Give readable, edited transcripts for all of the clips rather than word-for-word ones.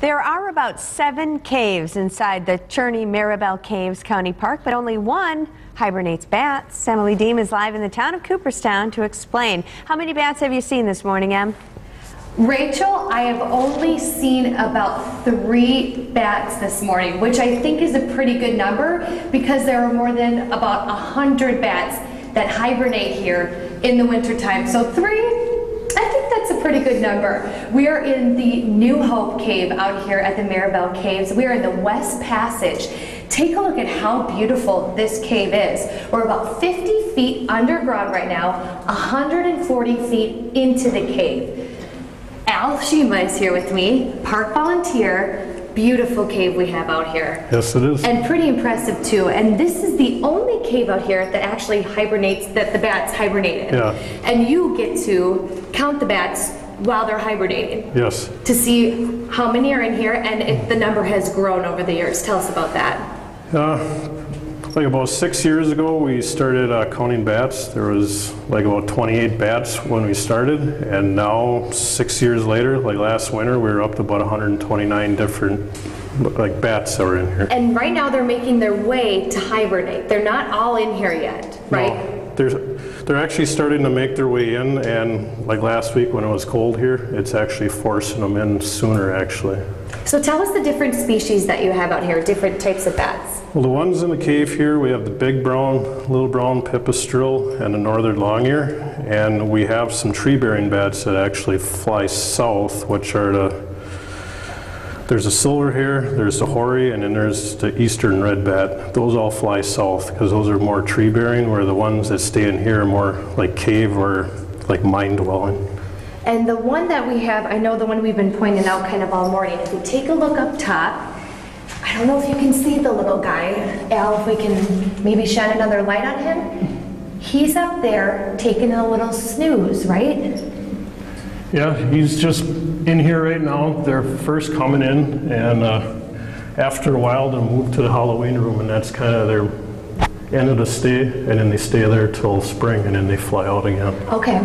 There are about 7 caves inside the Cherney Maribel Caves County Park, but only one hibernates bats. Emily Deem is live in the town of Cooperstown to explain. How many bats have you seen this morning, Em? Rachel, I have only seen about 3 bats this morning, which I think is a pretty good number because there are more than about 100 bats that hibernate here in the wintertime. So 3, I think that's a pretty good number. We are in the New Hope Cave out here at the Maribel Caves. We are in the West Passage. Take a look at how beautiful this cave is. We're about 50 feet underground right now, 140 feet into the cave. Al Shima is here with me, park volunteer. Beautiful cave we have out here. Yes, it is. And pretty impressive too. And this is the only cave out here that actually hibernates, that the bats hibernate in. Yeah. And you get to count the bats while they're hibernating. Yes. To see how many are in here, and if the number has grown over the years. Tell us about that. Like about 6 years ago, we started counting bats. There was like about 28 bats when we started, and now 6 years later, like last winter, we were up to about 129 different bats that were in here. And right now they're making their way to hibernate. They're not all in here yet, right? No, they're actually starting to make their way in, and like last week when it was cold here, it's actually forcing them in sooner actually. So tell us the different species that you have out here, different types of bats. Well, the ones in the cave here, we have the big brown, little brown pipistrelle and the northern long-ear, and we have some tree-bearing bats that actually fly south, which are there's a silver hair, there's the hoary, and then there's the eastern red bat. Those all fly south because those are more tree-bearing, where the ones that stay in here are more like cave or like mine-dwelling. And the one that we have, I know the one we've been pointing out kind of all morning, if we take a look up top, I don't know if you can see the little guy. Al, if we can maybe shine another light on him. He's up there taking a little snooze, right? Yeah, he's just in here right now. They're first coming in, and after a while they'll move to the Halloween room, and that's kind of their end of the stay, and then they stay there till spring, and then they fly out again. Okay,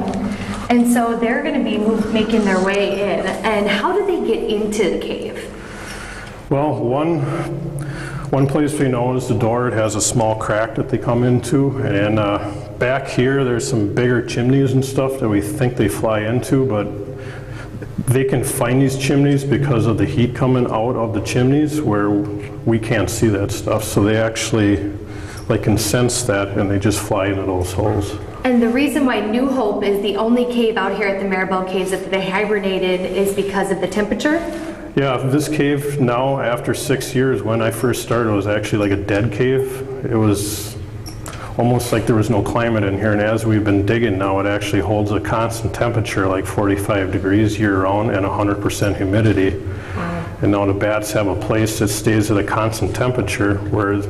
and so they're going to be making their way in, and how do they get into the cave? Well, one place we know is the door. It has a small crack that they come into, and then back here there's some bigger chimneys and stuff that we think they fly into, but they can find these chimneys because of the heat coming out of the chimneys where we can't see that stuff, so they actually can sense that, and they just fly into those holes. And the reason why New Hope is the only cave out here at the Maribel Caves that they hibernated is because of the temperature? Yeah, this cave now, after 6 years, when I first started, was actually like a dead cave. It was almost like there was no climate in here, and as we've been digging now, it actually holds a constant temperature, like 45 degrees year-round and 100% humidity. Wow. And now the bats have a place that stays at a constant temperature where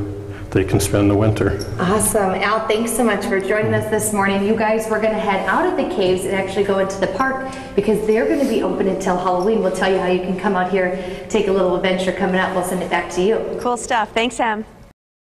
they can spend the winter. Awesome. Al, thanks so much for joining us this morning. You guys, we're going to head out of the caves and actually go into the park because they're going to be open until Halloween. We'll tell you how you can come out here, take a little adventure coming up. We'll send it back to you. Cool stuff. Thanks, Em.